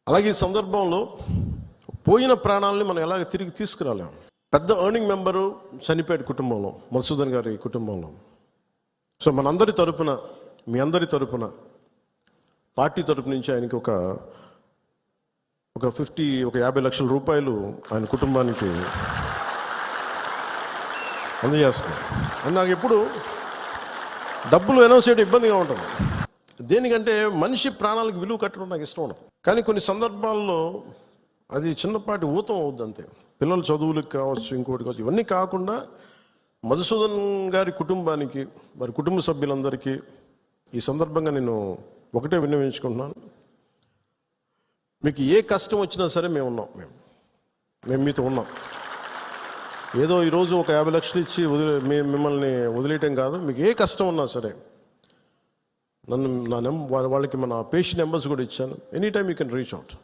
అలాగే ఈ సందర్భంలో పోయిన ప్రాణాలని మనం ఎలాగ తిరిగి తీసుకురాలేం. పెద్ద ఎర్నింగ్ మెంబరు చనిపోయాడు కుటుంబంలో, మధుసూదన్ గారి కుటుంబంలో. సో మనందరి తరపున, మీ అందరి తరపున, పార్టీ తరపు నుంచి ఆయనకి ఒక 50 లక్షల రూపాయలు ఆయన కుటుంబానికి అందజేస్తున్నాం. అని నాకు ఎప్పుడు డబ్బులు అనౌన్స్ చేయడం ఇబ్బందిగా ఉంటుంది. దేనికంటే మనిషి ప్రాణాలకు విలువ కట్టడం నాకు ఇష్టం ఉండదు. కానీ కొన్ని సందర్భాల్లో అది చిన్నపాటి ఊతం అవుద్ది అంతే. పిల్లల చదువులకు కావచ్చు, ఇంకోటి కావచ్చు. ఇవన్నీ కాకుండా మధుసూదన్ గారి కుటుంబానికి, వారి కుటుంబ సభ్యులందరికీ ఈ సందర్భంగా నేను ఒకటే విన్నవించుకుంటున్నాను. మీకు ఏ కష్టం వచ్చినా సరే మేము ఉన్నాం. మేము మీతో ఉన్నాం. ఏదో ఈరోజు ఒక 50 లక్షలు ఇచ్చి మిమ్మల్ని వదిలేయటం కాదు. మీకు ఏ కష్టం ఉన్నా సరే వాళ్ళకి మన పేషెంట్ నెంబర్స్ కూడా ఇచ్చాను. Any time you can reach out.